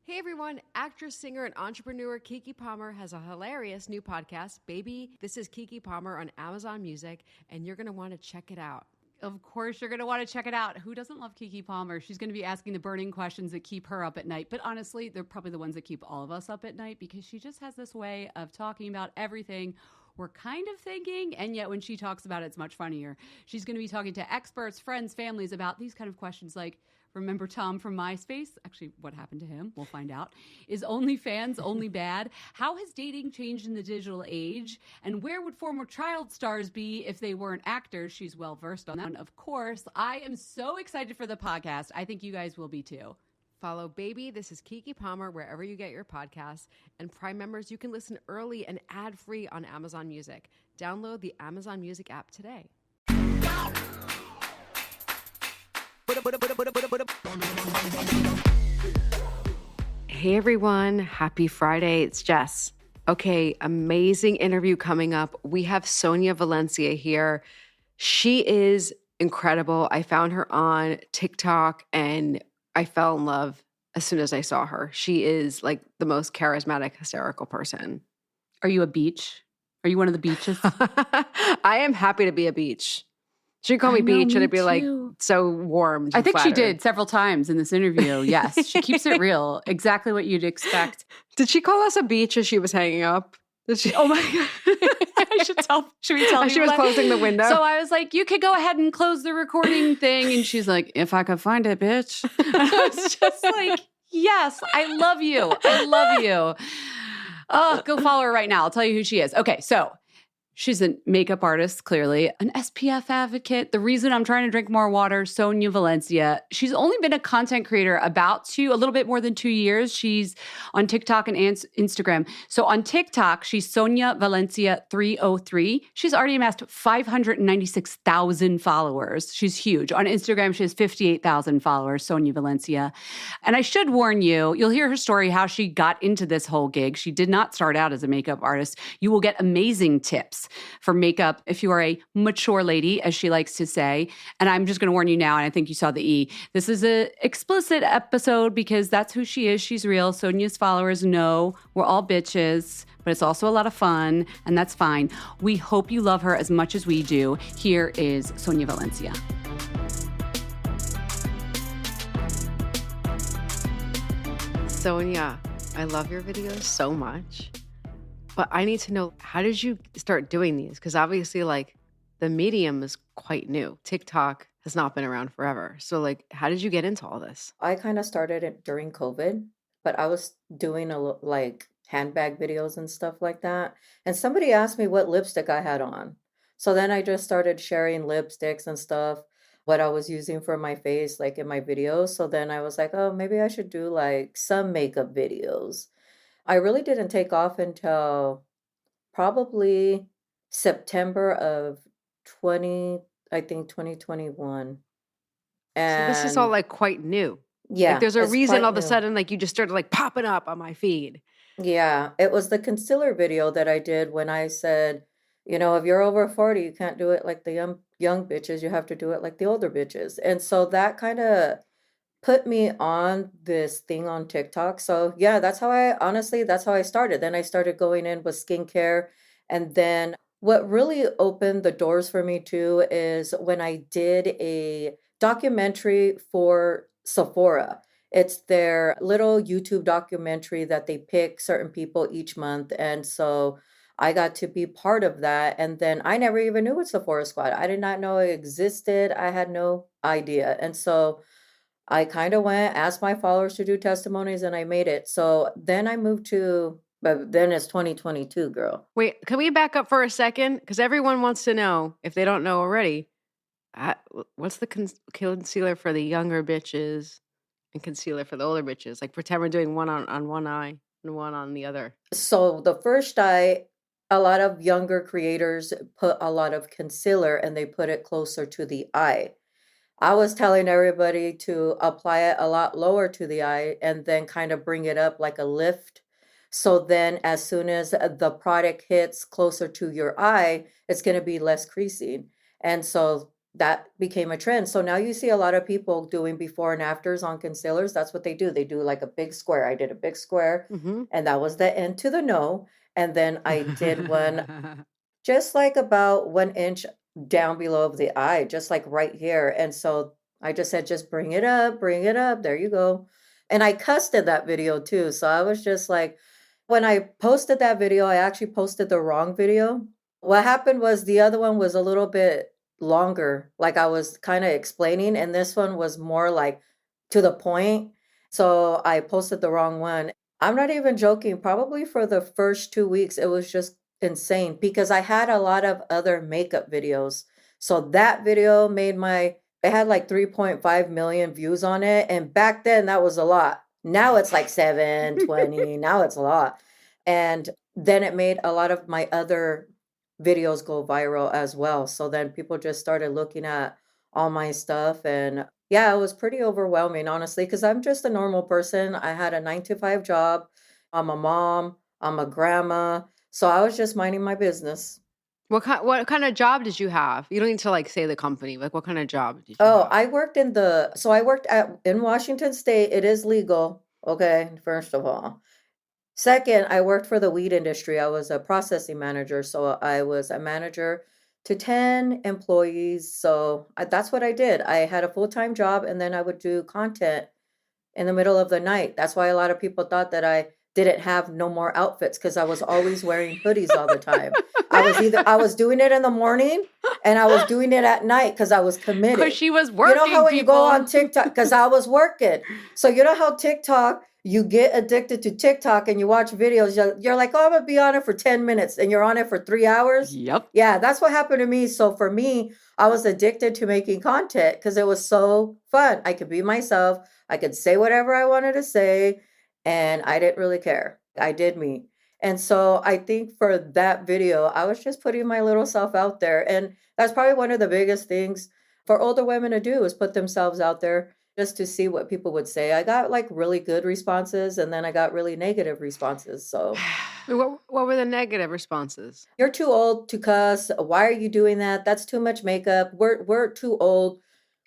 Hey everyone, actress, singer, and entrepreneur Kiki Palmer has a hilarious new podcast, Baby, This is Kiki Palmer on Amazon Music, and you're going to want to check it out. Of course, you're going to want to check it out. Who doesn't love Kiki Palmer? She's going to be asking the burning questions that keep her up at night. But honestly, they're probably the ones that keep all of us up at night because she just has this way of talking about everything we're kind of thinking, and yet when she talks about it, it's much funnier. She's going to be talking to experts, friends, families about these kind of questions like, remember Tom from MySpace? Actually, what happened to him? We'll find out. Is OnlyFans only bad? How has dating changed in the digital age? And where would former child stars be if they weren't actors? She's well versed on that. And of course, I am so excited for the podcast. I think you guys will be too. Follow Baby, This is Kiki Palmer wherever you get your podcasts. And Prime members, you can listen early and ad-free on Amazon Music. Download the Amazon Music app today. Hey everyone, happy Friday. It's Jess. Okay, amazing interview coming up. We have Sonia Valencia here. She is incredible. I found her on TikTok and I fell in love as soon as I saw her. She is like the most charismatic, hysterical person. Are you a beach? Are you one of the beaches? I am happy to be a beach. She'd call me beach and it'd be like so warm. I think she did several times in this interview. Yes, she keeps it real. Exactly what you'd expect. Did she call us a beach as she was hanging up? Did she? Oh my God. I should tell. Should we tell as she was closing the window? So I was like, you could go ahead and close the recording thing. And she's like, if I could find it, bitch. I was just like, yes, I love you. I love you. Oh, go follow her right now. I'll tell you who she is. Okay, so she's a makeup artist, clearly, an SPF advocate. The reason I'm trying to drink more water, Sonia Valencia. She's only been a content creator a little bit more than 2 years. She's on TikTok and Instagram. So on TikTok, she's Sonia Valencia 303. She's already amassed 596,000 followers. She's huge. On Instagram, she has 58,000 followers, Sonia Valencia. And I should warn you, you'll hear her story, how she got into this whole gig. She did not start out as a makeup artist. You will get amazing tips for makeup if you are a mature lady, as she likes to say. And I'm just going to warn you now, and I think you saw the E. This is an explicit episode because that's who she is. She's real. Sonia's followers know we're all bitches, but it's also a lot of fun, and that's fine. We hope you love her as much as we do. Here is Sonia Valencia. Sonia, I love your videos so much. But I need to know, how did you start doing these? Because obviously, like, the medium is quite new. TikTok has not been around forever. So, like, how did you get into all this? I kind of started it during COVID, but I was doing like handbag videos and stuff like that. And somebody asked me what lipstick I had on. So then I just started sharing lipsticks and stuff, what I was using for my face, like in my videos. So then I was like, oh, maybe I should do like some makeup videos. I really didn't take off until probably September of 2021. So this is all like quite new. Yeah, like there's a it's reason quite all of a new. sudden like you just started like popping up on my feed. Yeah, it was the concealer video that I did when I said, if you're over 40, you can't do it like the young bitches. You have to do it like the older bitches. And so that kind of put me on this thing on TikTok. So yeah, that's how I started. Then I started going in with skincare. And then what really opened the doors for me too is when I did a documentary for Sephora. It's their little YouTube documentary that they pick certain people each month. And so I got to be part of that. And then I never even knew what Sephora Squad. I did not know it existed. I had no idea. And so I kind of went, asked my followers to do testimonies, and I made it. So then I moved to, but then it's 2022, girl. Wait, can we back up for a second? Because everyone wants to know, if they don't know already, what's the concealer for the younger bitches and concealer for the older bitches? Like pretend we're doing one on one eye and one on the other. So the first eye, a lot of younger creators put a lot of concealer and they put it closer to the eye. I was telling everybody to apply it a lot lower to the eye and then kind of bring it up like a lift. So then as soon as the product hits closer to your eye, it's going to be less creasing. And so that became a trend. So now you see a lot of people doing before and afters on concealers. That's what they do. They do like a big square. I did a big square, Mm-hmm. and that was the end to the no. And then I did one just like about 1 inch down below of the eye, just like right here. And so I just said, just bring it up, bring it up. There you go. And I cussed in that video too. So I was just like, when I posted that video, I actually posted the wrong video. What happened was the other one was a little bit longer, like I was kind of explaining, and this one was more like to the point. So I posted the wrong one. I'm not even joking. Probably for the first 2 weeks, it was just insane because I had a lot of other makeup videos. So that video it had like 3.5 million views on it. And back then that was a lot. Now it's like 720. Now it's a lot. And then it made a lot of my other videos go viral as well. So then people just started looking at all my stuff. And yeah, it was pretty overwhelming, honestly, because I'm just a normal person. I had a 9 to 5 job. I'm a mom, I'm a grandma. So I was just minding my business. What kind of job did you have? You don't need to like say the company. Like what kind of job did you Oh, have? I worked in Washington State. It is legal. Okay, first of all. Second, I worked for the weed industry. I was a processing manager. So I was a manager to 10 employees. So that's what I did. I had a full-time job and then I would do content in the middle of the night. That's why a lot of people thought that I didn't have no more outfits because I was always wearing hoodies all the time. I was doing it in the morning and I was doing it at night because I was committed. Because she was You working, know how when you go people. on TikTok, because I was working. So you know how TikTok, you get addicted to TikTok and you watch videos. You're like, oh, I'm going to be on it for 10 minutes and you're on it for 3 hours. Yep. Yeah, that's what happened to me. So for me, I was addicted to making content because it was so fun. I could be myself. I could say whatever I wanted to say, and I didn't really care. I did me. And so I think for that video, I was just putting my little self out there. And that's probably one of the biggest things for older women to do is put themselves out there just to see what people would say. I got like really good responses and then I got really negative responses. So What were the negative responses? you're too old to cuss. Why are you doing that? That's too much makeup. We're too old.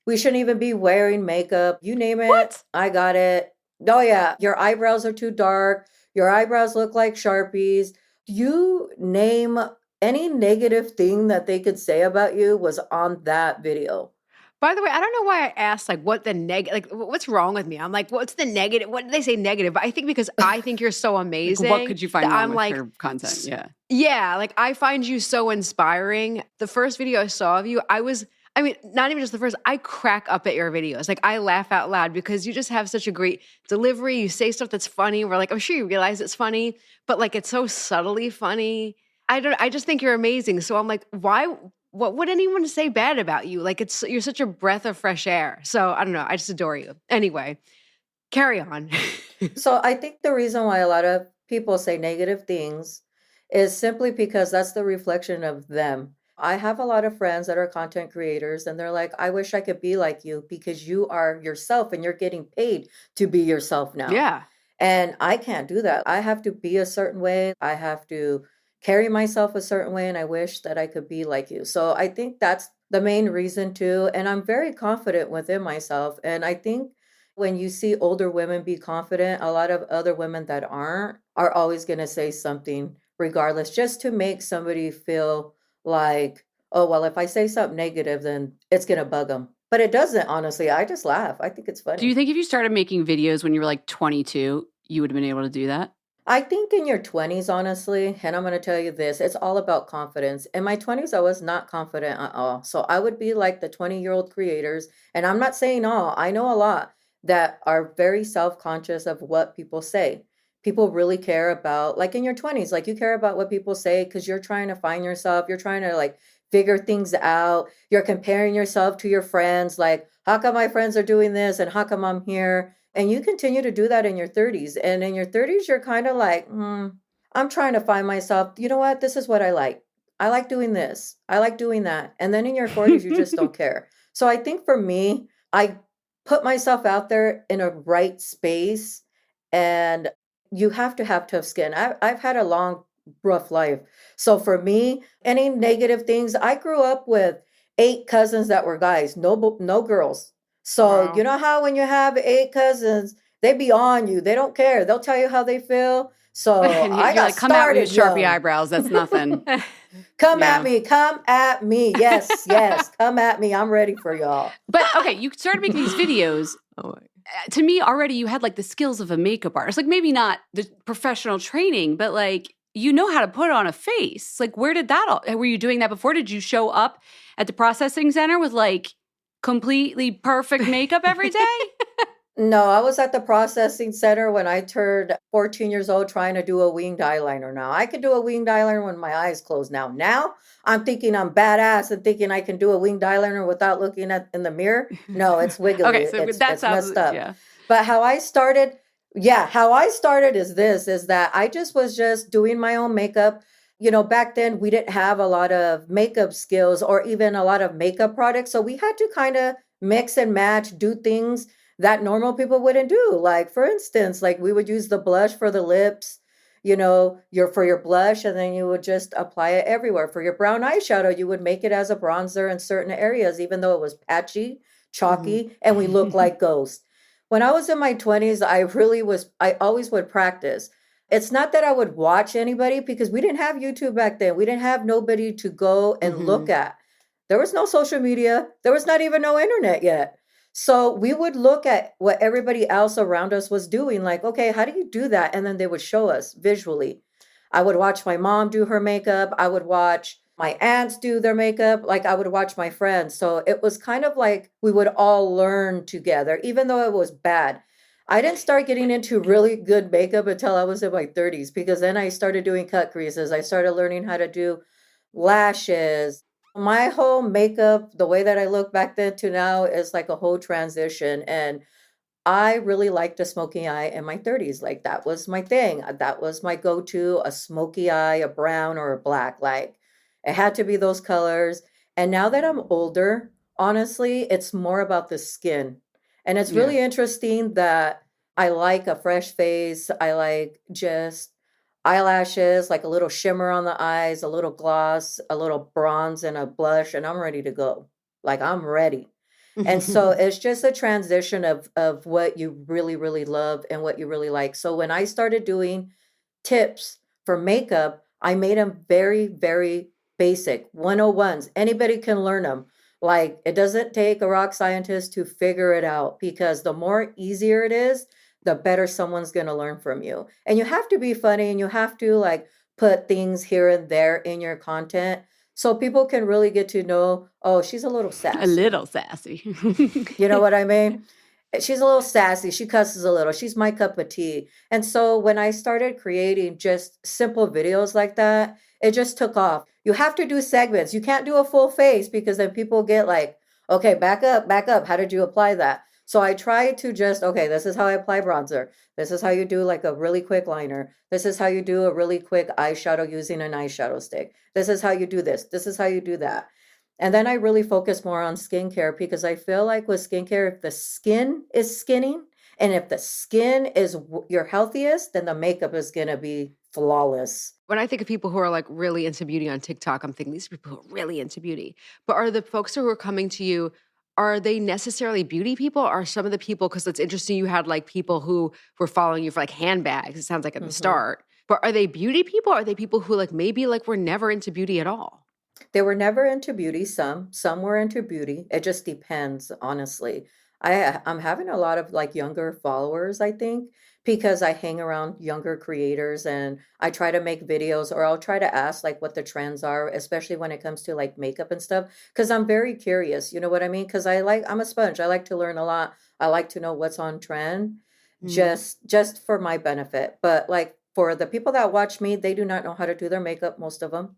We shouldn't even be wearing makeup. You name it. What? I got it. Oh yeah, your eyebrows are too dark. Your eyebrows look like Sharpies. You name any negative thing that they could say about you was on that video. By the way, I don't know why I asked like what the like what's wrong with me? I'm like, what's the negative? What did they say negative? But I think because I think you're so Like, amazing. what could you find that wrong I'm with like, her content? Yeah. yeah, like I find you so inspiring. The first video I saw of you, I mean, not even just the first, I crack up at your videos. Like I laugh out loud because you just have such a great delivery. You say stuff that's funny. We're like, I'm sure you realize it's funny, but like it's so subtly funny. I just think you're amazing. So I'm like, what would anyone say bad about you? Like you're such a breath of fresh air. So I don't know. I just adore you. Anyway, carry on. So I think the reason why a lot of people say negative things is simply because that's the reflection of them. I have a lot of friends that are content creators and they're like, I wish I could be like you because you are yourself and you're getting paid to be yourself now. Yeah. And I can't do that. I have to be a certain way. I have to carry myself a certain way. And I wish that I could be like you. So I think that's the main reason too. And I'm very confident within myself. And I think when you see older women be confident, a lot of other women that aren't are always going to say something regardless, just to make somebody feel like, oh, well, if I say something negative, then it's going to bug them. But it doesn't, honestly. I just laugh. I think it's funny. Do you think if you started making videos when you were like 22, you would have been able to do that? I think in your 20s, honestly, and I'm going to tell you this, it's all about confidence. In my 20s, I was not confident at all. So I would be like the 20-year-old creators, and I'm not saying all, I know a lot that are very self-conscious of what people say. People really care about, like in your 20s, like you care about what people say because you're trying to find yourself. You're trying to like figure things out. You're comparing yourself to your friends, like, how come my friends are doing this and how come I'm here? And you continue to do that in your 30s. And in your 30s, you're kind of like, I'm trying to find myself. You know what? This is what I like. I like doing this. I like doing that. And then in your 40s, you just don't care. So I think for me, I put myself out there in a right space, and you have to have tough skin. I've had a long, rough life. So for me, any negative things, I grew up with 8 cousins that were guys, no girls. So Wow. you know how when you have 8 cousins, they be on you. They don't care. They'll tell you how they feel. So And I you're got like, come at me with started Sharpie young. eyebrows. That's nothing. Come at Yeah. me. Come at me. Yes, yes. Come at me. I'm ready for y'all. But okay, you started making these videos. Oh my. To me, already you had like the skills of a makeup artist. Like maybe not the professional training, but like you know how to put on a face. Like where did that all, were you doing that before? Did you show up at the processing center with like completely perfect makeup every day? No, I was at the processing center when I turned 14 years old trying to do a winged eyeliner. Now, I could do a winged eyeliner when my eyes closed. Now I'm thinking I'm badass and thinking I can do a winged eyeliner without looking at in the mirror. No, it's wiggly. Okay, so It's that it's sounds, messed up. yeah. But how I started is this, is that I just was just doing my own makeup. You know, back then we didn't have a lot of makeup skills or even a lot of makeup products. So we had to kind of mix and match, do things that normal people wouldn't do. Like for instance, like we would use the blush for the lips, you know, for your blush, and then you would just apply it everywhere. For your brown eyeshadow, you would make it as a bronzer in certain areas, even though it was patchy, chalky, and we look like ghosts. When I was in my 20s, I always would practice. It's not that I would watch anybody because we didn't have YouTube back then. We didn't have nobody to go and look at. There was no social media. There was not even no internet yet. So we would look at what everybody else around us was doing, like, okay, how do you do that? And then they would show us visually. I would watch my mom do her makeup. I would watch my aunts do their makeup. Like I would watch my friends. So it was kind of like we would all learn together, even though it was bad. I didn't start getting into really good makeup until I was in my 30s because then I started doing cut creases. I started learning how to do lashes. My whole makeup, the way that I look back then to now is like a whole transition. And I really liked a smoky eye in my 30s. Like that was my thing. That was my go-to, a smoky eye, a brown or a black. Like it had to be those colors. And now that I'm older, honestly, it's more about the skin. And it's Yeah. really interesting that I like a fresh face. I like just eyelashes, like a little shimmer on the eyes, a little gloss, a little bronze, and a blush, and I'm ready to go. Like I'm ready. And so it's just a transition of what you really, really love and what you really like. So when I started doing tips for makeup, I made them very, very basic 101s. Anybody can learn them. Like it doesn't take a rock scientist to figure it out because the more easier it is, the better someone's going to learn from you. And you have to be funny and you have to like put things here and there in your content so people can really get to know, oh, she's a little sassy. A little sassy. You know what I mean? She's a little sassy. She cusses a little. She's my cup of tea. And so when I started creating just simple videos like that, it just took off. You have to do segments. You can't do a full face because then people get like, okay, back up, back up. How did you apply that? So I try to just, okay, this is how I apply bronzer. This is how you do like a really quick liner. This is how you do a really quick eyeshadow using an eyeshadow stick. This is how you do this. This is how you do that. And then I really focus more on skincare because I feel like with skincare, if the skin is skinning and if the skin is your healthiest, then the makeup is going to be flawless. When I think of people who are like really into beauty on TikTok, I'm thinking these are people who are really into beauty. But are the folks who are coming to you, are they necessarily beauty people? Or are some of the people, because it's interesting, you had like people who were following you for like handbags, it sounds like at the start. But are they beauty people? Or are they people who like maybe like were never into beauty at all? They were never into beauty. Some were into beauty. It just depends, honestly. I'm having a lot of like younger followers, I think, because I hang around younger creators and I try to make videos or I'll try to ask like what the trends are, especially when it comes to like makeup and stuff, because I'm very curious, you know what I mean? Because I'm a sponge. I like to learn a lot. I like to know what's on trend just for my benefit. But like for the people that watch me, they do not know how to do their makeup, most of them.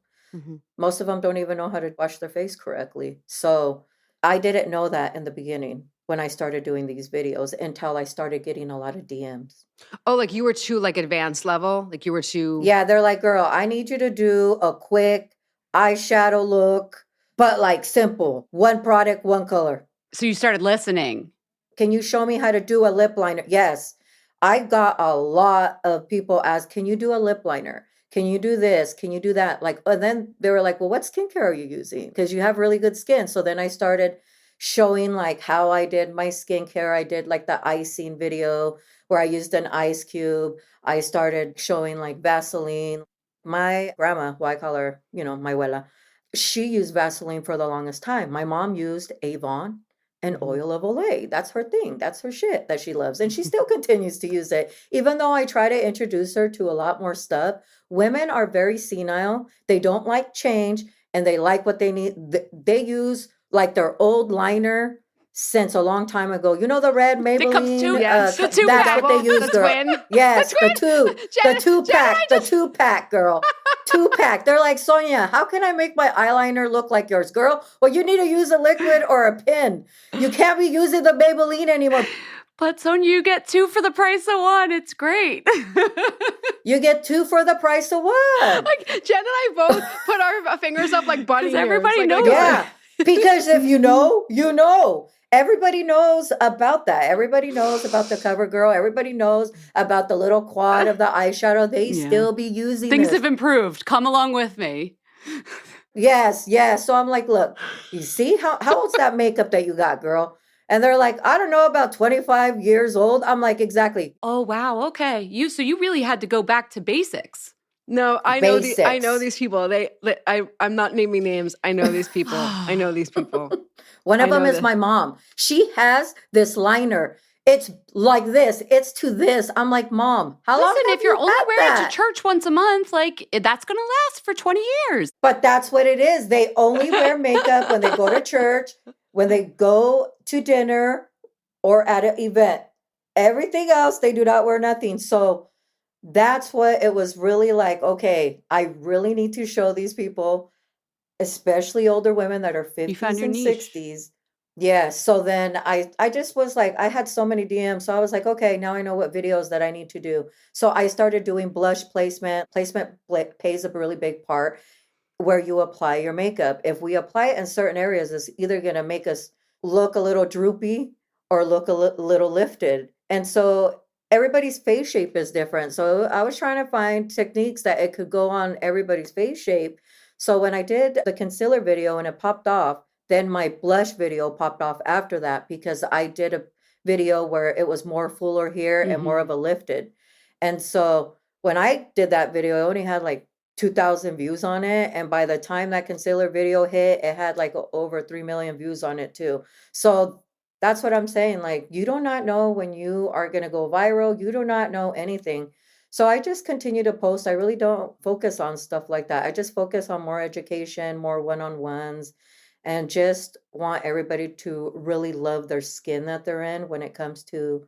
Most of them don't even know how to wash their face correctly. So I didn't know that in the beginning when I started doing these videos until I started getting a lot of DMs. Oh, like you were too like advanced level? Like you were too... Yeah, they're like, girl, I need you to do a quick eyeshadow look, but like simple. One product, one color. So you started listening. Can you show me how to do a lip liner? Yes. I got a lot of people ask, can you do a lip liner? Can you do this? Can you do that? Like, and then they were like, well, what skincare are you using? Because you have really good skin. So then I started showing like how I did my skincare. I did like the icing video where I used an ice cube. I started showing like Vaseline. My grandma, who I call her, my abuela, she used Vaseline for the longest time. My mom used Avon and oil of Olay. That's her thing. That's her shit that she loves. And she still continues to use it. Even though I try to introduce her to a lot more stuff, women are very senile. They don't like change and they like what they need. They use like their old liner since a long time ago. You know the red Maybelline? Yes. The two that's pack. what they use, The girl. twin. Yes, The the two pack, the 2-pack, girl. 2-pack. They're like, Sonia, how can I make my eyeliner look like yours, girl? Well, you need to use a liquid or a pen. You can't be using the Maybelline anymore. But Sonia, you get 2 for the price of 1. It's great. You get 2 for the price of 1. Like Jen and I both put our fingers up like bunny ears. everybody Like, knows. Yeah, because if you know, you know. Everybody knows about that. Everybody knows about the CoverGirl. Everybody knows about the little quad of the eyeshadow. They still be using Things this. have improved. Come along with me. Yes. So I'm like, look, you see how old's that makeup that you got, girl? And they're like, I don't know, about 25 years old. I'm like, exactly. Oh, wow. Okay. So you really had to go back to basics. No, I know Basics. these people. I'm not naming names. I know these people. I know these people. One of I them know is that. my mom. She has this liner. It's like this. It's to this. I'm like, Mom, how long Listen, have if you're you only had wearing it that? to church once a month, like that's going to last for 20 years. But that's what it is. They only wear makeup when they go to church, when they go to dinner, or at an event. Everything else, they do not wear nothing. So that's what it was really like. Okay, I really need to show these people, especially older women that are You found 50s your and niche. 60s. Yeah. So then I just was like, I had so many DMs. So I was like, okay, now I know what videos that I need to do. So I started doing blush placement. Placement plays a really big part where you apply your makeup. If we apply it in certain areas, it's either going to make us look a little droopy or look a little lifted. And so everybody's face shape is different. So I was trying to find techniques that it could go on everybody's face shape. So when I did the concealer video and it popped off, then my blush video popped off after that because I did a video where it was more fuller here and more of a lifted. And so when I did that video, I only had like 2,000 views on it. And by the time that concealer video hit, it had like over 3 million views on it too. So that's what I'm saying. Like, you do not know when you are going to go viral. You do not know anything. So I just continue to post. I really don't focus on stuff like that. I just focus on more education, more one-on-ones, and just want everybody to really love their skin that they're in when it comes to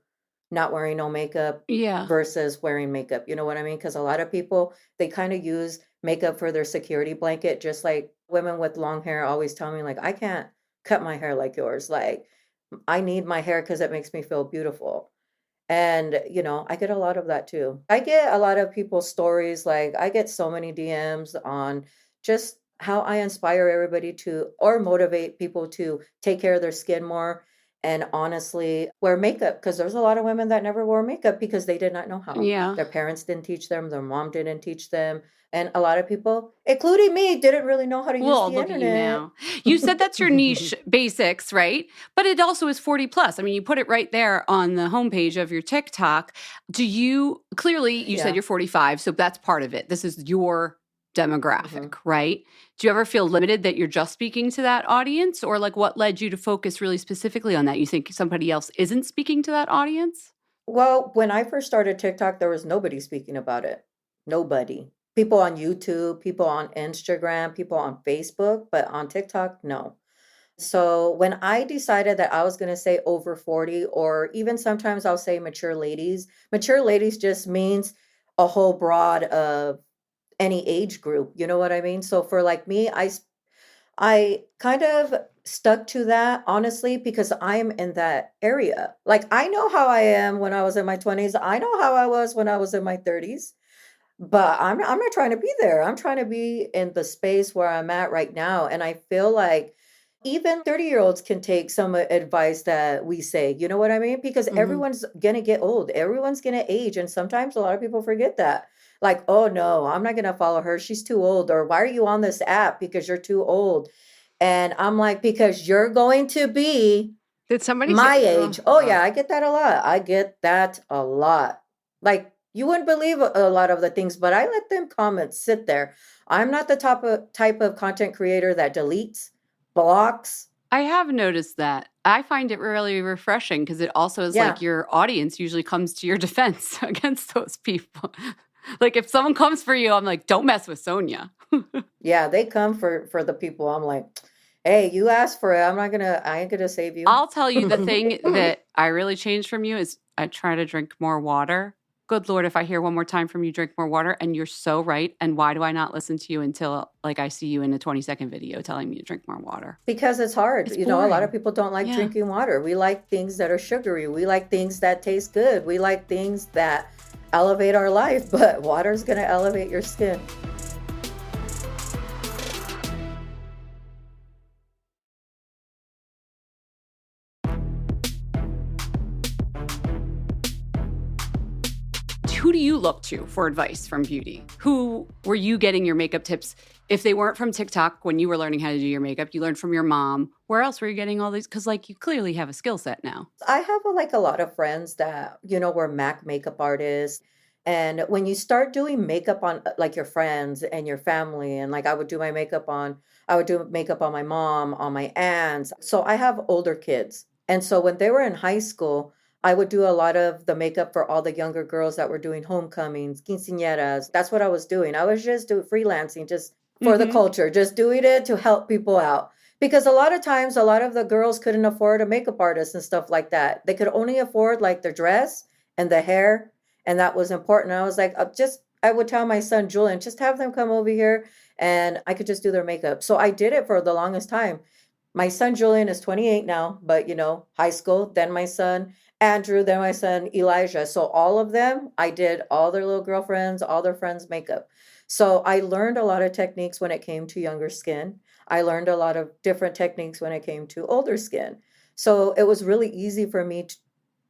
not wearing no makeup Yeah. versus wearing makeup. You know what I mean? Because a lot of people, they kind of use makeup for their security blanket, just like women with long hair always tell me, like, I can't cut my hair like yours. Like, I need my hair because it makes me feel beautiful. And, I get a lot of that too. I get a lot of people's stories. Like, I get so many DMs on just how I inspire everybody to, or motivate people to take care of their skin more and honestly wear makeup. Because there's a lot of women that never wore makeup because they did not know how. Yeah. Their parents didn't teach them, their mom didn't teach them. And a lot of people, including me, didn't really know how to use Well, the look at you internet. now. You said that's your niche basics, right? But it also is 40 plus. I mean, you put it right there on the homepage of your TikTok. Clearly you said Yeah. you're 45, so that's part of it. This is your demographic, Mhm. right? Do you ever feel limited that you're just speaking to that audience? Or like what led you to focus really specifically on that? You think somebody else isn't speaking to that audience? Well, when I first started TikTok, there was nobody speaking about it. Nobody. People on YouTube, people on Instagram, people on Facebook, but on TikTok, no. So when I decided that I was going to say over 40, or even sometimes I'll say mature ladies just means a whole broad of any age group. You know what I mean? So for like me, I kind of stuck to that honestly because I'm in that area. Like, I know how I am when I was in my 20s. I know how I was when I was in my 30s. But I'm not trying to be there. I'm trying to be in the space where I'm at right now. And I feel like even 30-year-olds can take some advice that we say. You know what I mean? Because Mhm. everyone's going to get old. Everyone's going to age. And sometimes a lot of people forget that. Like, oh no, I'm not gonna follow her. She's too old. Or why are you on this app? Because you're too old. And I'm like, because you're going to be Did somebody my say, age. oh Oh God. yeah, I get that a lot. I get that a lot. Like you wouldn't believe a lot of the things, but I let them comments sit there. I'm not the type of content creator that deletes, blocks. I have noticed that. I find it really refreshing because it also is like Yeah. your audience usually comes to your defense against those people. Like if someone comes for you, I'm like, don't mess with Sonia. Yeah, they come for the people. I'm like, hey, you asked for it. I ain't gonna save you. I'll tell you the thing that I really changed from you is I try to drink more water. Good Lord, if I hear one more time from you, drink more water. And you're so right. And why do I not listen to you until like I see you in a 20-second video telling me to drink more water? Because it's hard. It's You know, a lot of boring. people don't like Yeah. drinking water. We like things that are sugary. We like things that taste good. We like things that elevate our life, but water's gonna elevate your skin. Who do you look to for advice from beauty? Who were you getting your makeup tips? If they weren't from TikTok when you were learning how to do your makeup, you learned from your mom. Where else were you getting all these? Because like you clearly have a skill set now. I have like a lot of friends that, were MAC makeup artists. And when you start doing makeup on like your friends and your family, and like I would do makeup on my mom, on my aunts. So I have older kids. And so when they were in high school, I would do a lot of the makeup for all the younger girls that were doing homecomings, quinceañeras. That's what I was doing. I was just doing freelancing just for the culture, just doing it to help people out. Because a lot of times, a lot of the girls couldn't afford a makeup artist and stuff like that. They could only afford like the dress and the hair, and that was important. I was like, I would tell my son Julian, just have them come over here and I could just do their makeup. So I did it for the longest time. My son Julian is 28 now, but high school, then my son Andrew, then my son Elijah. So all of them, I did all their little girlfriends, all their friends' makeup. So I learned a lot of techniques when it came to younger skin. I learned a lot of different techniques when it came to older skin. So it was really easy for me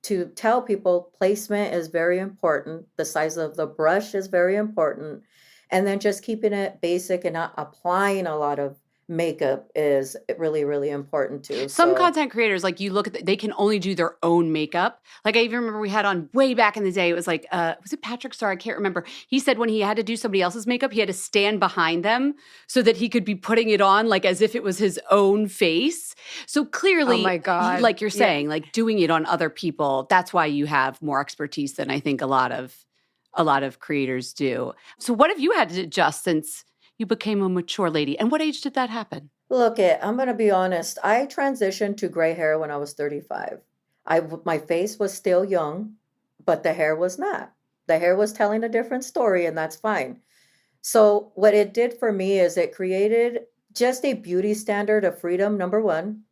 to tell people placement is very important. The size of the brush is very important. And then just keeping it basic and not applying a lot of makeup is really, really important too. Some So content creators, like you look at, they can only do their own makeup. Like I even remember we had on way back in the day, it was like, was it Patrick Star? I can't remember. He said when he had to do somebody else's makeup, he had to stand behind them so that he could be putting it on like as if it was his own face. So Oh clearly, my God. like you're Yeah. saying, like doing it on other people, that's why you have more expertise than I think a lot of creators do. So what have you had to adjust since you became a mature lady? And what age did that happen? look, I'm gonna be honest. I transitioned to gray hair when I was 35. My face was still young, but the hair was not. The hair was telling a different story, and that's fine. So what it did for me is it created just a beauty standard of freedom, number one.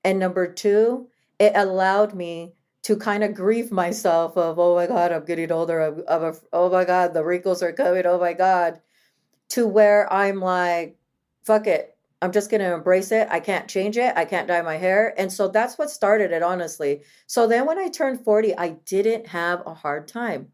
And number two, it allowed me to kind of grieve myself of, oh my God, I'm getting older. Oh my God, the wrinkles are coming. Oh my God. To where I'm like, fuck it. I'm just going to embrace it. I can't change it. I can't dye my hair. And so that's what started it, honestly. So then when I turned 40, I didn't have a hard time.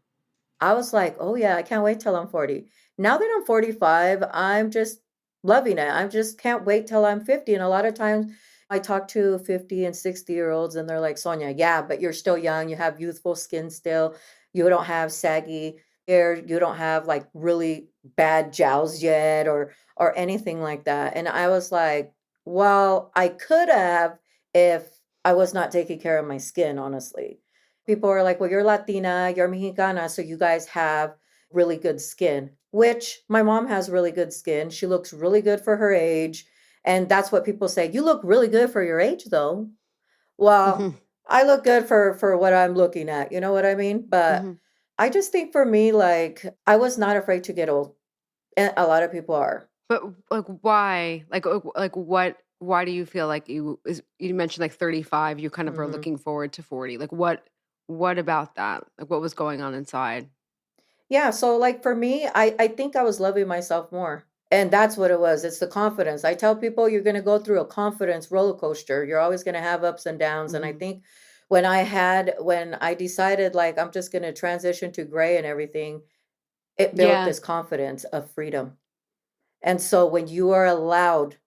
I was like, oh yeah, I can't wait till I'm 40. Now that I'm 45, I'm just loving it. I just can't wait till I'm 50. And a lot of times I talk to 50 and 60-year-olds and they're like, Sonia, yeah, but you're still young. You have youthful skin still. You don't have saggy hair. You don't have like really bad jowls yet or anything like that. And I was like, well, I could have if I was not taking care of my skin, honestly. People are like, well, you're Latina, you're Mexicana, so you guys have really good skin, which my mom has really good skin. She looks really good for her age. And that's what people say. You look really good for your age, though. Well, Mhm. I look good for what I'm looking at. You know what I mean? But Mhm. I just think for me, like, I was not afraid to get old. And a lot of people are. But like why? Like what why do you feel like you mentioned like 35, you kind of are hmm looking forward to 40. Like what about that? Like what was going on inside? Yeah, so like for me, I think I was loving myself more. And that's what it was. It's the confidence. I tell people you're going to go through a confidence roller coaster. You're always going to have ups and downs. And I Mhm. think when I decided like I'm just going to transition to gray and everything, it built Yeah. this confidence of freedom. And so when you are allowed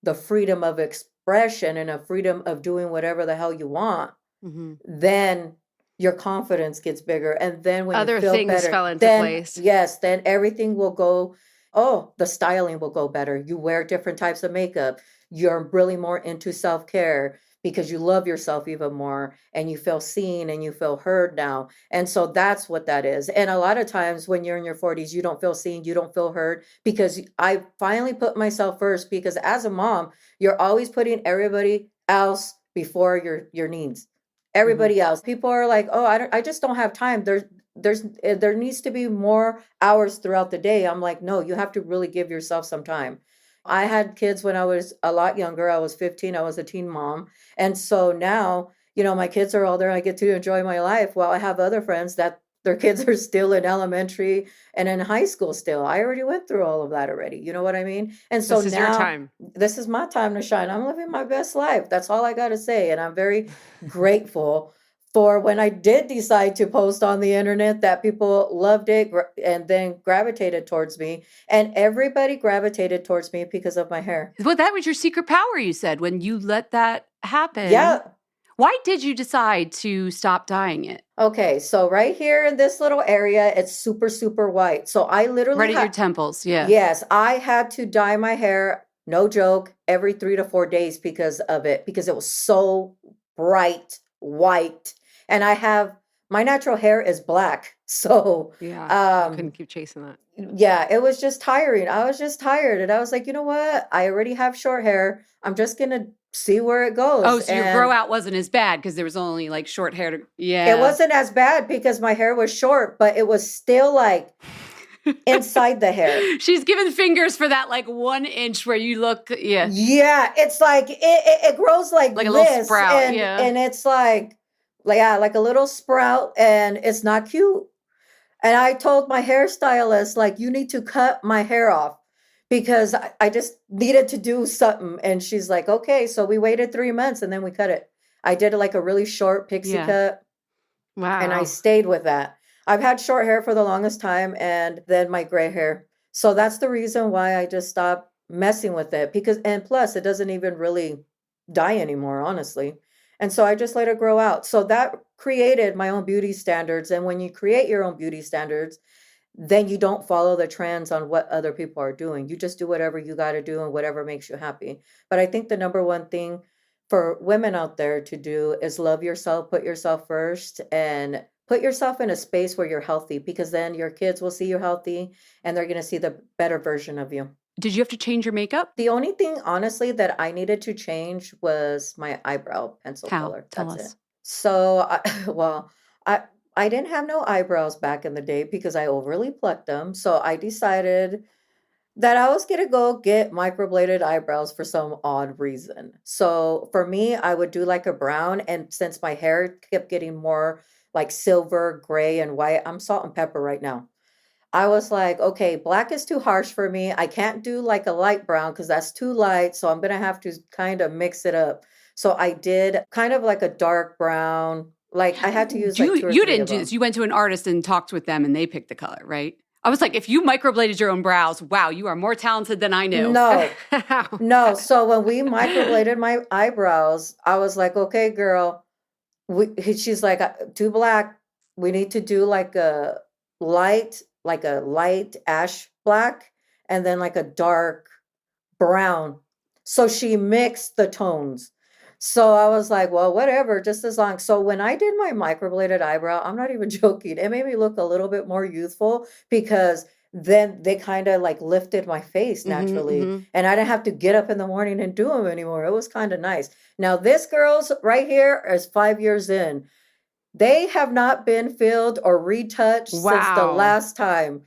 the freedom of expression and a freedom of doing whatever the hell you want, Mm-hmm. then your confidence gets bigger. And then when you Other feel things better, fell into then place. yes, then everything will go, oh, the styling will go better. You wear different types of makeup. You're really more into self-care because you love yourself even more and you feel seen and you feel heard now. And so that's what that is. And a lot of times when you're in your 40s, you don't feel seen, you don't feel heard, because I finally put myself first, because as a mom, you're always putting everybody else before your needs. Everybody else. People are like, "Oh, I just don't have time." There needs to be more hours throughout the day. I'm like, "No, you have to really give yourself some time." I had kids when I was a lot younger. I was 15. I was a teen mom. And so now, my kids are older. I get to enjoy my life, while I have other friends that their kids are still in elementary and in high school still. I already went through all of that already. You know what I mean? And so This is your now time. this is my time to shine. I'm living my best life. That's all I got to say. And I'm very grateful for when I did decide to post on the internet that people loved it and then gravitated towards me. And everybody gravitated towards me because of my hair. Well, that was your secret power, you said, when you let that happen. Yeah. Why did you decide to stop dyeing it? Okay. So right here in this little area, it's super, super white. So I literally Right at your temples, yeah. Yes, I had to dye my hair, no joke, every 3 to 4 days because of it, because it was so bright white. And my natural hair is black. So, Yeah, you couldn't keep chasing that. yeah, it was just tiring. I was just tired. And I was like, you know what? I already have short hair. I'm just going to see where it goes. Oh, so your grow out wasn't as bad because there was only like short hair. Yeah. It wasn't as bad because my hair was short, but it was still like inside the hair. She's given fingers for that like 1 inch where you look, yeah. Yeah, it's like it grows like a little sprout, and it's like a little sprout, and it's not cute. And I told my hairstylist, like, you need to cut my hair off because I just needed to do something. And she's like, okay. So we waited 3 months and then we cut it. I did like a really short pixie cut. Wow. And I stayed with that. I've had short hair for the longest time and then my gray hair. So that's the reason why I just stopped messing with it, and plus it doesn't even really dye anymore, honestly. And so I just let it grow out. So that created my own beauty standards. And when you create your own beauty standards, then you don't follow the trends on what other people are doing. You just do whatever you got to do and whatever makes you happy. But I think the number one thing for women out there to do is love yourself, put yourself first, and put yourself in a space where you're healthy, because then your kids will see you healthy and they're going to see the better version of you. Did you have to change your makeup? The only thing, honestly, that I needed to change was my eyebrow pencil color. Tell us. It. So, I didn't have no eyebrows back in the day because I overly plucked them. So I decided that I was going to go get microbladed eyebrows for some odd reason. So for me, I would do like a brown. And since my hair kept getting more like silver, gray, and white, I'm salt and pepper right now. I was like, okay, black is too harsh for me. I can't do like a light brown because that's too light. So I'm going to have to kind of mix it up. So I did kind of like a dark brown. Like I had to use like 2 or 3 You didn't of do them. this. You went to an artist and talked with them and they picked the color, right? I was like, if you microbladed your own brows, wow, you are more talented than I knew. No. So when we microbladed my eyebrows, I was like, okay, girl, she's like, too black. We need to do like a light ash black and then like a dark brown. So she mixed the tones. So I was like, well, whatever, just as long. So when I did my microbladed eyebrow, I'm not even joking. It made me look a little bit more youthful because then they kind of like lifted my face naturally. And I didn't have to get up in the morning and do them anymore. It was kind of nice. Now this girl's right here is 5 years in. They have not been filled or retouched since the last time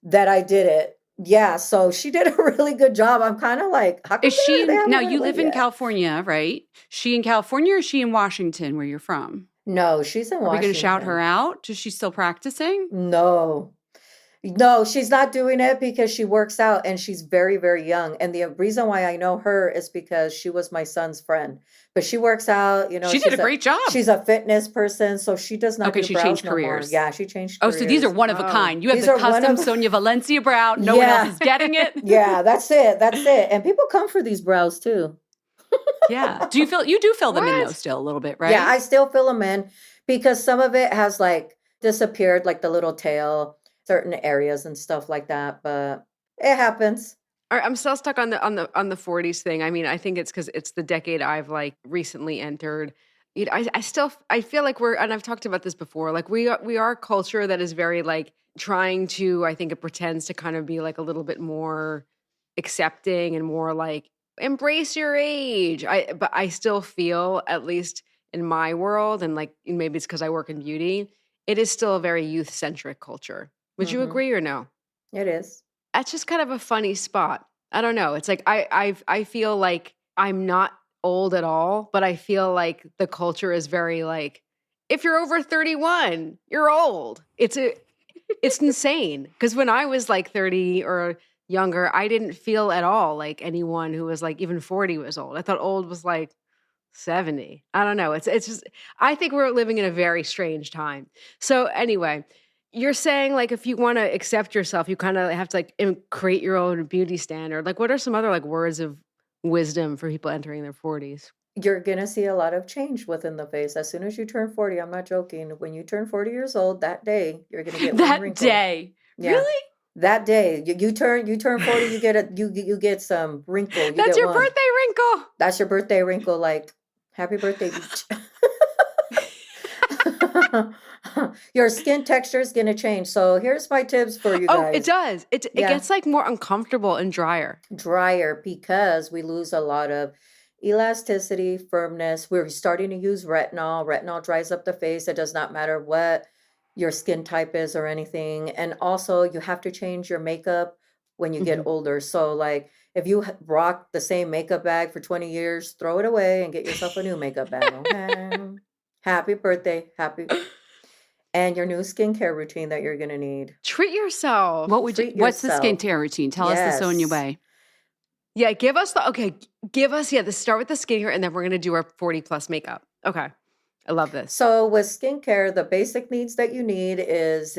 that I did it. Yeah, so she did a really good job. I'm kind of like, how come is she now you live in yet? California, right? She in California or is she in Washington where you're from? No, she's in Washington. Are we going to shout her out? Is she still practicing? No. No, she's not doing it because she works out and she's very, very young. And the reason why I know her is because she was my son's friend. But she works out, She did a great job. she's a fitness person, so she does not Okay, do she brows changed no more. careers. Yeah, she changed Oh, careers. so these are one of a Oh. kind. You have These the are one custom of- Sonia Valencia brow. No one else is getting it. Yeah, that's it. That's it. And people come for these brows too. Yeah. You do fill them in though What? still a little bit, right? Yeah, I still fill them in because some of it has like disappeared, like the little tail, certain areas and stuff like that. But it happens. All right, I'm still stuck on the 40s thing. I mean, I think it's because it's the decade I've like recently entered. I feel like we're, and I've talked about this before. Like we are a culture that is very like trying to. I think it pretends to kind of be like a little bit more accepting and more like embrace your age. But I still feel, at least in my world, and like maybe it's because I work in beauty, it is still a very youth centric culture. Would you Mhm. agree or no? It is. That's just kind of a funny spot. I don't know. It's like I feel like I'm not old at all, but I feel like the culture is very like, if you're over 31, you're old. It's insane. Because when I was like 30 or younger, I didn't feel at all like anyone who was like even 40 was old. I thought old was like 70. I don't know. It's just, I think we're living in a very strange time. So anyway, you're saying like if you want to accept yourself, you kind of have to like create your own beauty standard. Like what are some other like words of wisdom for people entering their 40s? You're going to see a lot of change within the face. As soon as you turn 40, I'm not joking. When you turn 40 years old, that day, you're going to get one That wrinkle. day. Yeah. Really? That day, you turn 40, you get some wrinkle. That's your birthday wrinkle. That's your birthday wrinkle. Like, happy birthday, beach. Your skin texture is going to change. So here's my tips for you guys. Oh, it does. It gets like more uncomfortable and drier. Drier because we lose a lot of elasticity, firmness. We're starting to use retinol. Retinol dries up the face. It does not matter what your skin type is or anything. And also you have to change your makeup when you get older. So like if you rock the same makeup bag for 20 years, throw it away and get yourself a new makeup bag. Okay. Happy birthday. And your new skincare routine that you're going to need. Treat yourself. What's the skincare routine? Tell us the Sonia way. Yeah, give us let's start with the skincare and then we're going to do our 40 plus makeup. Okay. I love this. So with skincare, the basic needs that you need is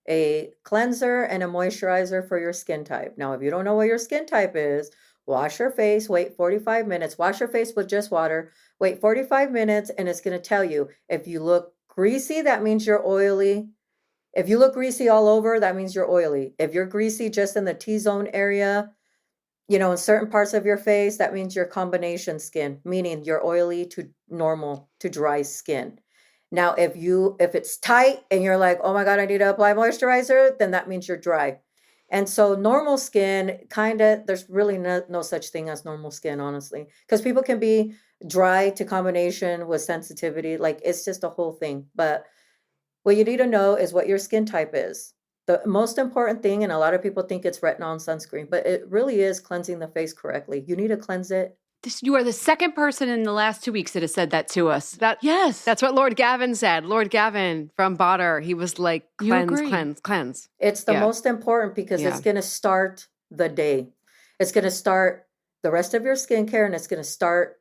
a cleanser and a moisturizer for your skin type. Now, if you don't know what your skin type is, wash your face, wait 45 minutes, wash your face with just water, wait 45 minutes, and it's going to tell you if you look greasy, that means you're oily. If you look greasy all over, that means you're oily. If you're greasy just in the T-zone area, in certain parts of your face, that means you're combination skin, meaning you're oily to normal to dry skin. Now, if it's tight and you're like, oh my God, I need to apply moisturizer, then that means you're dry. And so normal skin, there's really no such thing as normal skin, honestly, because people can be dry to combination with sensitivity. Like it's just a whole thing. But what you need to know is what your skin type is. The most important thing, and a lot of people think it's retinol and sunscreen, but it really is cleansing the face correctly. You need to cleanse it. You are the second person in the last 2 weeks that has said that to us. Yes. That's what Lord Gavin said. Lord Gavin from Botter. He was like, cleanse. It's the most important because it's going to start the day. It's going to start the rest of your skincare and it's going to start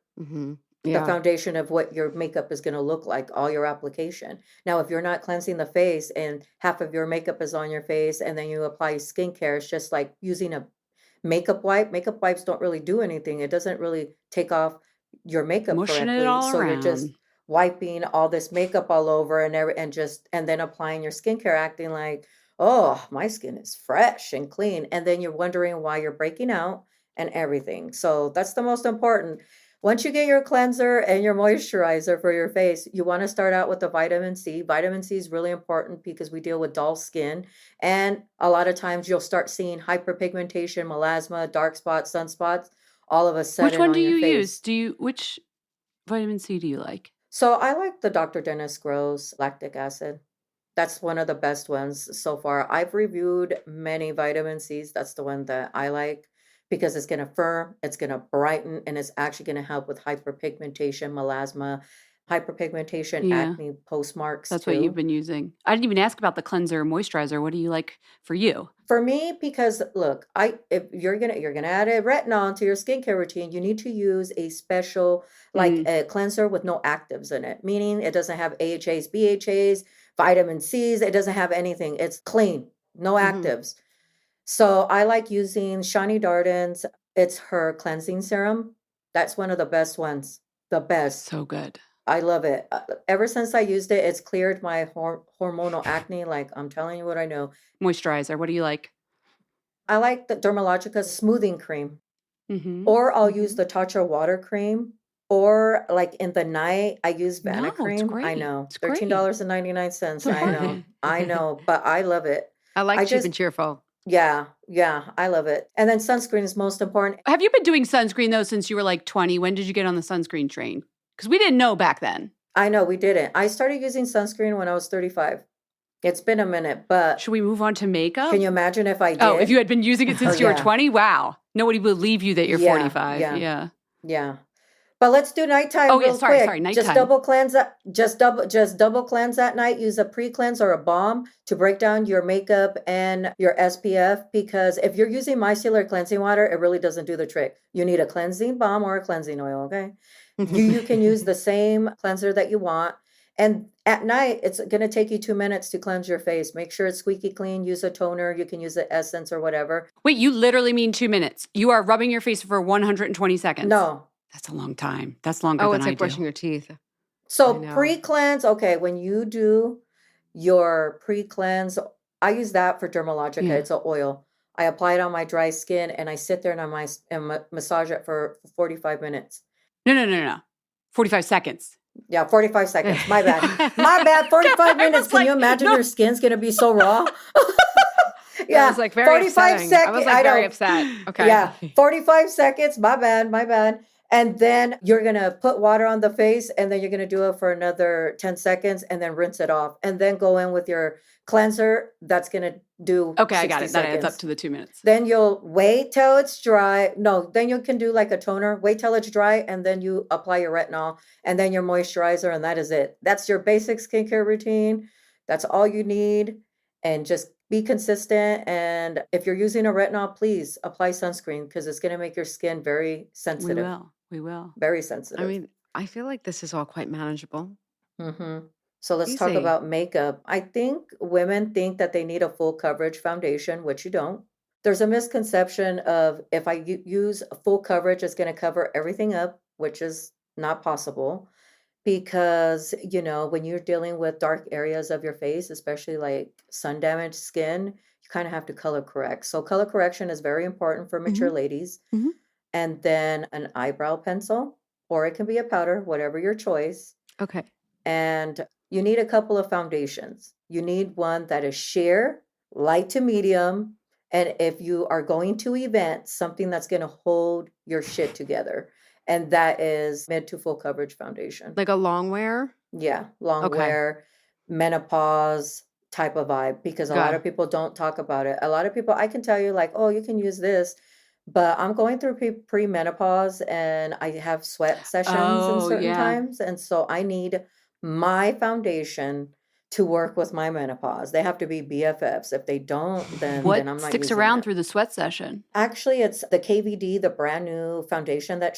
the foundation of what your makeup is going to look like, all your application. Now, if you're not cleansing the face and half of your makeup is on your face and then you apply skincare, it's just like using a makeup wipe. Makeup wipes don't really do anything. It doesn't really take off your makeup Mushing correctly. It all so around. You're just wiping all this makeup all over and then applying your skincare, acting like, oh, my skin is fresh and clean. And then you're wondering why you're breaking out and everything. So that's the most important. Once you get your cleanser and your moisturizer for your face, you want to start out with the vitamin C. Vitamin C is really important because we deal with dull skin. And a lot of times you'll start seeing hyperpigmentation, melasma, dark spots, sunspots, all of a sudden. Which one on do your you face. use? Which vitamin C do you like? So I like the Dr. Dennis Gross lactic acid. That's one of the best ones so far. I've reviewed many vitamin C's. That's the one that I like, because it's going to firm, it's going to brighten, and it's actually going to help with hyperpigmentation, melasma, hyperpigmentation, Yeah. acne, postmarks That's what you've too. been using. I didn't even ask about the cleanser or moisturizer. What do you like for you? For me, because look, if you're gonna add a retinol to your skincare routine, you need to use a special like Mm. a cleanser with no actives in it, meaning it doesn't have AHAs, BHAs, vitamin C's. It doesn't have anything. It's clean, no Mhm. actives. So I like using Shani Darden's. It's her cleansing serum. That's one of the best ones. The best. So good. I love it. Ever since I used it, it's cleared my hormonal acne. Like I'm telling you what I know. Moisturizer. What do you like? I like the Dermalogica smoothing cream, Mm-hmm. or I'll use the Tatcha water cream, or like in the night, I use Vanna No, it's cream. I great. know, It's great. $13.99. So I know, I know, but I love it. I like I cheap just, and cheerful. yeah, I love it. And then sunscreen is most important. Have you been doing sunscreen though since you were like 20? When did you get on the sunscreen train? Because we didn't know back then. I know we didn't. I started using sunscreen when I was 35. It's been a minute, but Should we move on to makeup? can you imagine if I did? Oh, if you had been using it since Oh, you were yeah. 20? Wow. Nobody would believe you that you're Yeah, 45. yeah. Yeah. Yeah. But let's do nighttime Oh, yeah, real sorry, quick. Just nighttime. double cleanse that, just double cleanse that night. Use a pre-cleanse or a balm to break down your makeup and your SPF, because if you're using micellar cleansing water, it really doesn't do the trick. You need a cleansing balm or a cleansing oil, okay? You can use the same cleanser that you want. And at night, it's going to take you 2 minutes to cleanse your face. Make sure it's squeaky clean. Use a toner. You can use the essence or whatever. Wait, you literally mean 2 minutes. You are rubbing your face for 120 seconds. No. That's a long time. That's longer Oh, than it's I like do. brushing your teeth. I So know. pre-cleanse, okay, when you do your pre-cleanse, I use that for Dermalogica. Yeah. It's an oil. I apply it on my dry skin and I sit there and massage it for 45 minutes. No. 45 seconds. Yeah, 45 seconds. My bad. My bad. 45 minutes. Can you imagine your skin's going to be so raw? Yeah, I was like very 45 upsetting. seconds. I was like very upset. Okay. Yeah, 45 seconds. My bad. And then you're going to put water on the face, and then you're going to do it for another 10 seconds and then rinse it off. And then go in with your cleanser. That's going to do Okay, I 60 got it. That adds seconds. up to the 2 minutes. Then you'll wait till it's dry. No, then you can do like a toner. Wait till it's dry, and then you apply your retinol and then your moisturizer, and that is it. That's your basic skincare routine. That's all you need. And just be consistent. And if you're using a retinol, please apply sunscreen, because it's going to make your skin very sensitive. We will. Very sensitive. I mean, I feel like this is all quite manageable. So let's talk Easy. about makeup. I think women think that they need a full coverage foundation, which you don't. There's a misconception of if I use full coverage, it's going to cover everything up, which is not possible, because, when you're dealing with dark areas of your face, especially like sun damaged skin, you kind of have to color correct. So color correction is very important for mature ladies. Mhm. And then an eyebrow pencil, or it can be a powder, whatever your choice. Okay. And you need a couple of foundations. You need one that is sheer, light to medium, and if you are going to events, something that's going to hold your shit together. And that is mid to full coverage foundation. Like a long wear? Yeah, long Okay. wear, menopause type of vibe, because a lot Got of people don't talk about it. A lot of people, I can tell you like, oh, you can use this, but I'm going through pre-menopause and I have sweat sessions in Oh, certain yeah. times. And so I need my foundation to work with my menopause. They have to be BFFs. If they don't, then What I'm not sticks using around it. through the sweat session? Actually, it's the KVD, the brand new foundation that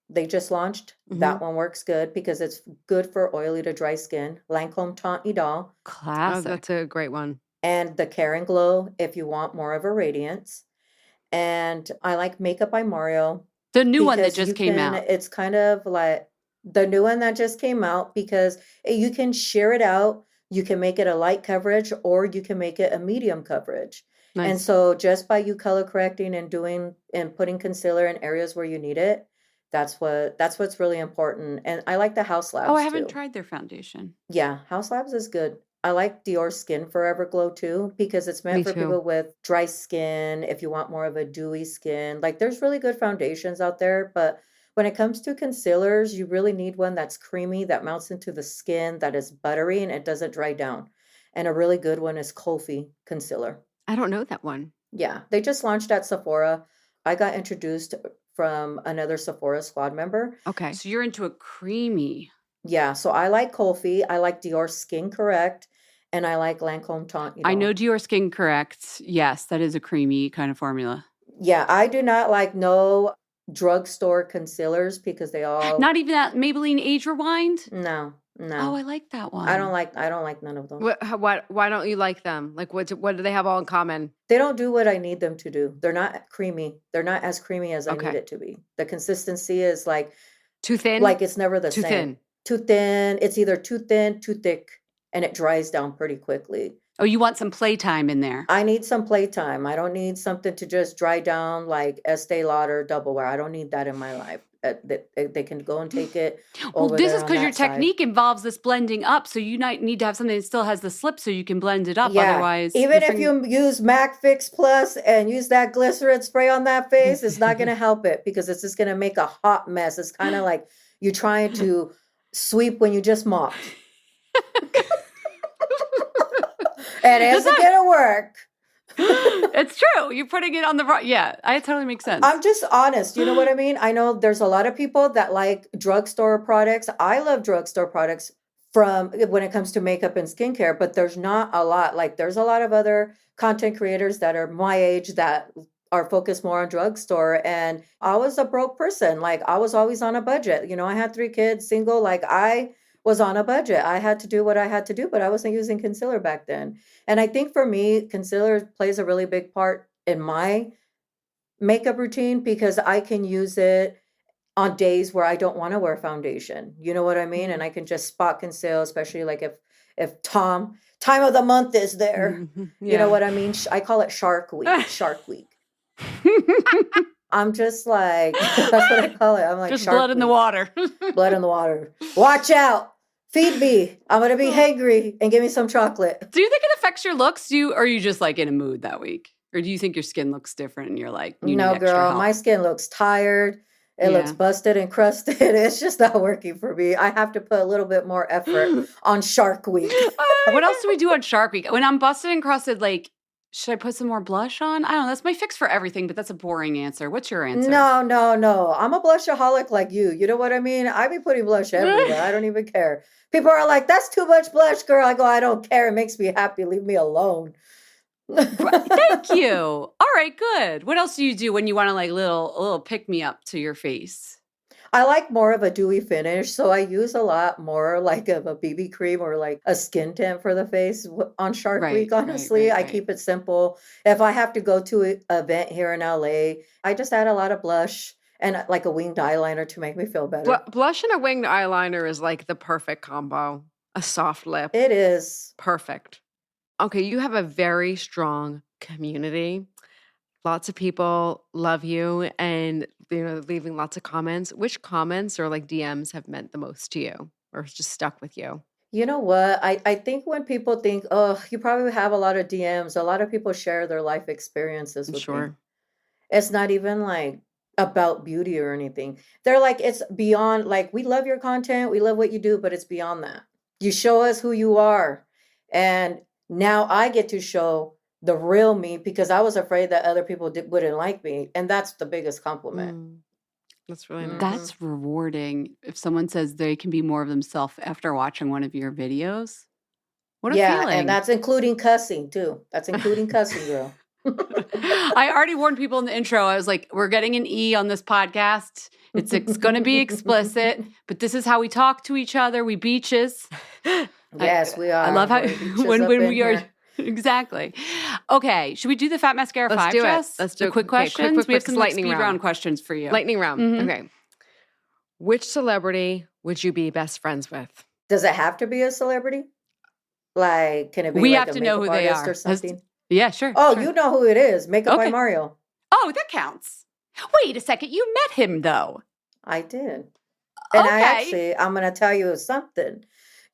they just launched. That one works good because it's good for oily to dry skin. Lancome Teint Idole. Oh, Classic. that's a great one. And the Care and Glow if you want more of a radiance. And I like Makeup by Mario. The new one that because just you came can, out. it's kind of like the new one that just came out, because you can shear it out. You can make it a light coverage, or you can make it a medium coverage. And Nice. so just by you color correcting and putting concealer in areas where you need it, that's what's really important. And I like the House Labs Oh, I haven't too. tried their foundation. Yeah, House Labs is good. I like Dior Skin Forever Glow too, because it's meant Me for too. people with dry skin, if you want more of a dewy skin. Like there's really good foundations out there, but when it comes to concealers, you really need one that's creamy, that melts into the skin, that is buttery, and it doesn't dry down. And a really good one is Kofi concealer. I don't know that one. Yeah, they just launched at Sephora. I got introduced from another Sephora squad member. Okay. So you're into a creamy. Yeah, so I like Colfi, I like Dior Skin Correct, and I like Lancome Taunt, I know Dior Skin Correct. Yes, that is a creamy kind of formula. Yeah, I do not like no drugstore concealers because they all Not even that Maybelline Age Rewind? no, Oh, no. I like that I don't one. like none of them. Why don't you like them? Like, what do they have all in common? They don't do what I need them to do. They're not creamy. They're not as creamy as I need Okay. it to be. The consistency is Too thin? like it's never the Too same. thin. Too thin. It's either too thin, too thick, and it dries down pretty quickly. Oh, you want some playtime in there. I need some playtime. I don't need something to just dry down like Estee Lauder Double Wear. I don't need that in my life. They can go and take it Well, over this there is on because your that side. technique involves this blending up. So you need to have something that still has the slip so you can blend it up. Yeah, Otherwise, even if you use MAC Fix Plus and use that glycerin spray on that face, it's not going to help it because it's just going to make a hot mess. It's kind of like you trying to sweep when you just mopped. It isn't going to work. It's true. You're putting it on the right. Yeah, it totally makes sense. I'm just honest. You know what I mean? I know there's a lot of people that like drugstore products. I love drugstore products from when it comes to makeup and skincare, but there's not a lot. Like there's a lot of other content creators that are my age that are focused more on drugstore. And I was a broke person. Like I was always on a budget. You know, I had 3 kids, single. Like I was on a budget. I had to do what I had to do, but I wasn't using concealer back then. And I think for me, concealer plays a really big part in my makeup routine because I can use it on days where I don't want to wear foundation. You know what I mean? And I can just spot conceal, especially like if time of the month is there. You know what I mean? I call it Shark Week. Shark Week. I'm just like, that's what I call it. I'm like, just Shark blood in the Week. water. Blood in the water. Watch out. Feed me. I'm going to be hangry and give me some chocolate. Do you think it affects your looks? Or are you just like in a mood that week? Or do you think your skin looks different and you're like, you no, need extra girl, help? my skin looks tired. It looks busted and crusted. It's just not working for me. I have to put a little bit more effort on Shark Week. What else do we do on Shark Week? When I'm busted and crusted, like, should I put some more blush on? I don't know. That's my fix for everything, but that's a boring answer. What's your answer? No. I'm a blushaholic like you. You know what I mean? I be putting blush everywhere. I don't even care. People are like, that's too much blush, girl. I go, I don't care. It makes me happy. Leave me alone. Thank you. All right, good. What else do you do when you want to like a little pick me up to your face? I like more of a dewy finish, so I use a lot more like of a BB cream or like a skin tint for the face on Shark Week, honestly. I keep it simple. If I have to go to an event here in LA, I just add a lot of blush and like a winged eyeliner to make me feel better. Blush and a winged eyeliner is like the perfect combo. A soft lip. It is. Perfect. Okay, you have a very strong community. Lots of people love you and leaving lots of comments. Which comments or like DMs have meant the most to you or just stuck with you? You know what? I think when people think, oh, you probably have a lot of DMs, a lot of people share their life experiences with me. It's not even like about beauty or anything. They're like, it's beyond, like, we love your content, we love what you do, but it's beyond that. You show us who you are. And now I get to show the real me because I was afraid that other people wouldn't like me. And that's the biggest compliment. That's really nice. That's rewarding. If someone says they can be more of themselves after watching one of your videos, what a feeling. And that's including cussing too. That's including cussing, girl. I already warned people in the intro. I was like, we're getting an E on this podcast. It's going to be explicit, but this is how we talk to each other. We beaches. Yes, we are. I love how when we are. Exactly. Okay. Should we do the Fat Mascara 5, Jess? Let's do the quick questions. Quick, we have some lightning speed round questions for you. Lightning round. Mm-hmm. Okay. Which celebrity would you be best friends with? Does it have to be a celebrity? Like, can it be we like have a to know who they are or something? Yeah, sure. Oh, sure. You know who it is. Makeup by Mario. Oh, that counts. Wait a second. You met him, though. I did. And I'm going to tell you something.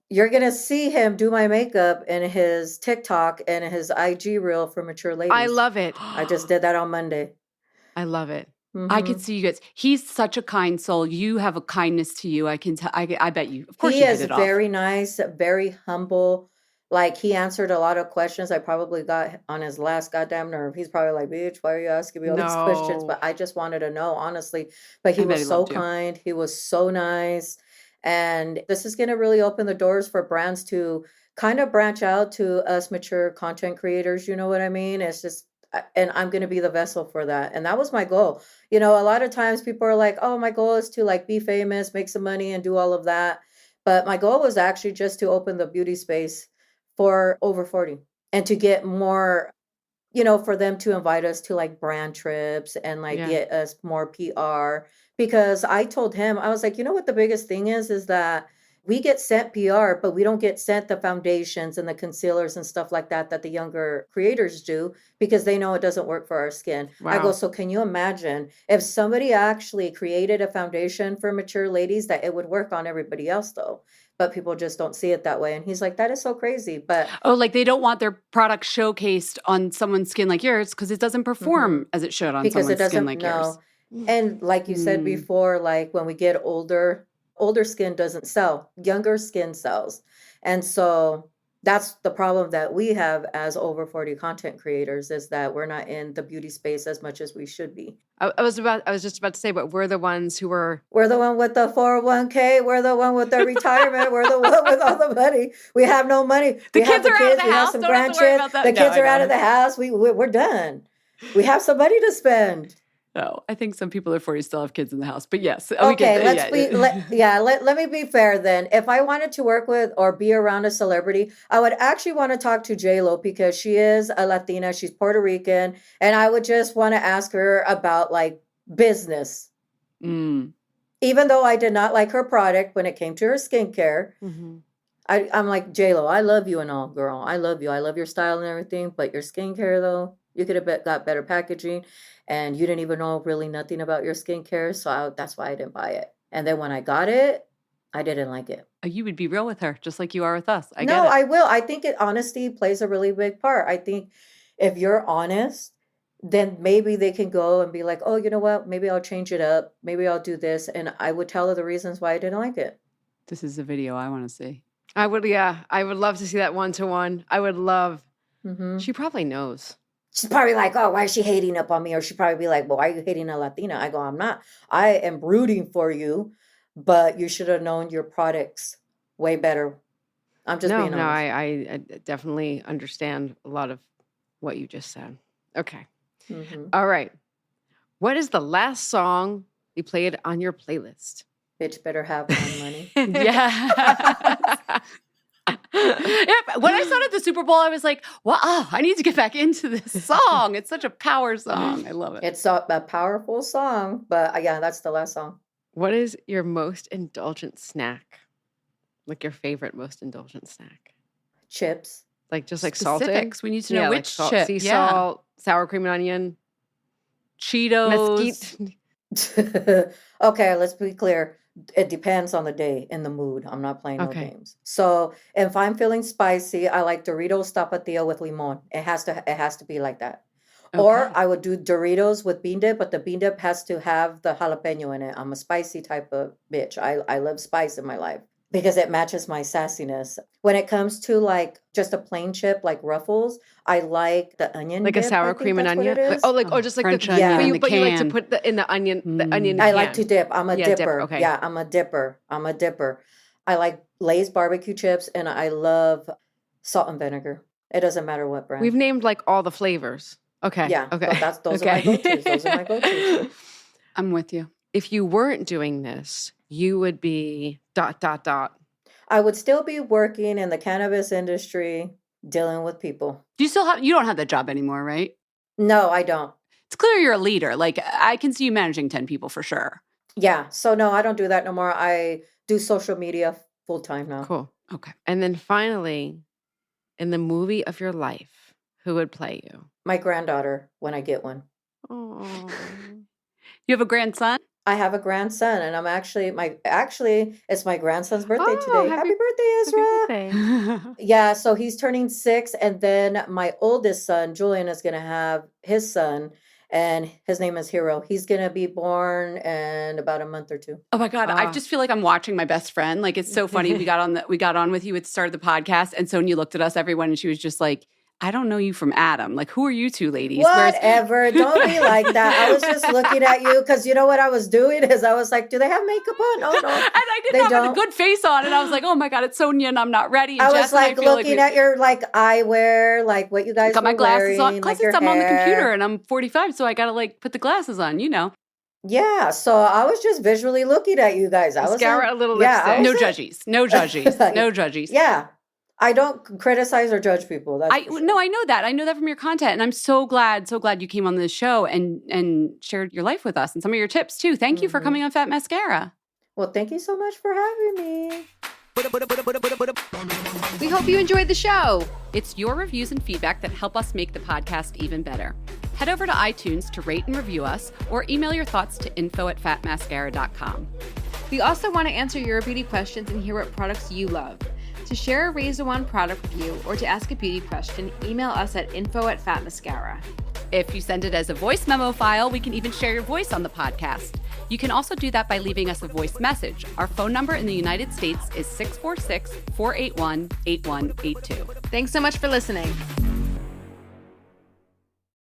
You're going to see him do my makeup in his TikTok and his IG reel for mature ladies. I love it. I just did that on Monday. I love it. Mm-hmm. I could see you guys. He's such a kind soul. You have a kindness to you. I can tell. I bet you. Of course, he is very nice, very humble. Like, he answered a lot of questions I probably got on his last goddamn nerve. He's probably like, bitch, why are you asking me all these questions? But I just wanted to know, honestly. But he was so kind. He was so nice. And this is going to really open the doors for brands to kind of branch out to us mature content creators. You know what I mean? It's just, and I'm going to be the vessel for that. And that was my goal. You know, a lot of times people are like, oh, my goal is to like be famous, make some money and do all of that. But my goal was actually just to open the beauty space for over 40 and to get more, you know, for them to invite us to like brand trips and like get us more PR. Because I told him, I was like, you know what the biggest thing is that we get sent PR, but we don't get sent the foundations and the concealers and stuff like that the younger creators do because they know it doesn't work for our skin. Wow. I go, so can you imagine if somebody actually created a foundation for mature ladies that it would work on everybody else though? But people just don't see it that way. And he's like, that is so crazy. But like they don't want their product showcased on someone's skin like yours because it doesn't perform as it should on someone's skin like yours. And like you said before, like when we get older skin doesn't sell, younger skin sells. And so that's the problem that we have as over 40 content creators is that we're not in the beauty space as much as we should be. I was just about to say, but we're the ones who we're the one with the 401k. We're the one with the retirement. We're the one with all the money. We have no money. The kids are out of the house. Don't have to worry about that. The kids are out of the house. We're done. We have some money to spend. No, I think some people at 40 still have kids in the house, but yes. Okay, let me be fair then. If I wanted to work with or be around a celebrity, I would actually want to talk to J-Lo because she is a Latina, she's Puerto Rican, and I would just want to ask her about like business. Even though I did not like her product when it came to her skincare, I'm like, J-Lo, I love you and all, girl. I love you. I love your style and everything, but your skincare though, you could have got better packaging. And you didn't even know really nothing about your skincare. So that's why I didn't buy it. And then when I got it, I didn't like it. You would be real with her, just like you are with us. I will. I think honesty plays a really big part. I think if you're honest, then maybe they can go and be like, oh, you know what? Maybe I'll change it up. Maybe I'll do this. And I would tell her the reasons why I didn't like it. This is a video I want to see. I would love to see that one-to-one. I would love. She probably knows. She's probably like, oh, why is she hating up on me? Or she'd probably be like, well, why are you hating a Latina? I go, I'm not. I am rooting for you, but you should have known your products way better. I'm just being honest. No, I definitely understand a lot of what you just said. Okay. All right. What is the last song you played on your playlist? Bitch better have my money. Yeah. When I saw it at the Super Bowl, I was like, wow, I need to get back into this song. It's such a power song. I love it. It's a powerful song, but yeah, that's the last song. What is your most indulgent snack? Like your favorite most indulgent snack? Chips. Like just like Specifics. salted? We need to know which chip. Sea salt, sour cream and onion. Cheetos. Mesquite. Okay, let's be clear. It depends on the day and the mood. I'm not playing no games. So if I'm feeling spicy, I like Doritos Tapatio with limon. It has to be like that. Okay. Or I would do Doritos with bean dip, but the bean dip has to have the jalapeno in it. I'm a spicy type of bitch. I love spice in my life because it matches my sassiness. When it comes to like just a plain chip like Ruffles, I like the onion like dip, a sour cream and onion. Just like French the onion. But you like to put in the onion. The onion. I like to dip. I'm a dipper. Okay. Yeah, I'm a dipper. I like Lay's barbecue chips and I love salt and vinegar. It doesn't matter what brand. We've named like all the flavors. Okay. Yeah. Okay. But those are my go-tos. I'm with you. If you weren't doing this, you would be ... I would still be working in the cannabis industry, dealing with people. You don't have that job anymore, right? No, I don't. It's clear you're a leader. Like I can see you managing 10 people for sure. Yeah. So no, I don't do that no more. I do social media full time now. Cool. Okay. And then finally, in the movie of your life, who would play you? My granddaughter, when I get one. Oh. You have a grandson? I have a grandson, and it's my grandson's birthday today. Happy birthday, Ezra! Yeah, so he's turning 6, and then my oldest son, Julian, is going to have his son, and his name is Hero. He's going to be born in about a month or 2. Oh my God, I just feel like I'm watching my best friend. Like it's so funny. We got on with you at the start of the podcast, and Sonia looked at us, everyone, and she was just like, I don't know you from Adam. Like, who are you two ladies? Whereas- Whatever. Don't be like that. I was just looking at you because you know what I was doing is I was like, do they have makeup on? Oh, no. And I didn't have a good face on. And I was like, oh my God, it's Sonia and I'm not ready. And I Jess was like and I looking at your like eyewear, like what you guys got my were glasses on. wearing, Because like your I'm on the hair. computer and I'm 45, so I got to like put the glasses on, you know. Yeah, so I was just visually looking at you guys. I Mascara, a little yeah, lipstick. No judgies. No judgies. No judgies. Yeah. I don't criticize or judge people. That's for sure. No, I know that. I know that from your content. And I'm so glad you came on this show and shared your life with us and some of your tips too. Thank you for coming on Fat Mascara. Well, thank you so much for having me. We hope you enjoyed the show. It's your reviews and feedback that help us make the podcast even better. Head over to iTunes to rate and review us or email your thoughts to info@fatmascara.com. We also want to answer your beauty questions and hear what products you love. To share a Razor One product review or to ask a beauty question, email us at info@fatmascara. If you send it as a voice memo file, we can even share your voice on the podcast. You can also do that by leaving us a voice message. Our phone number in the United States is 646-481-8182. Thanks so much for listening.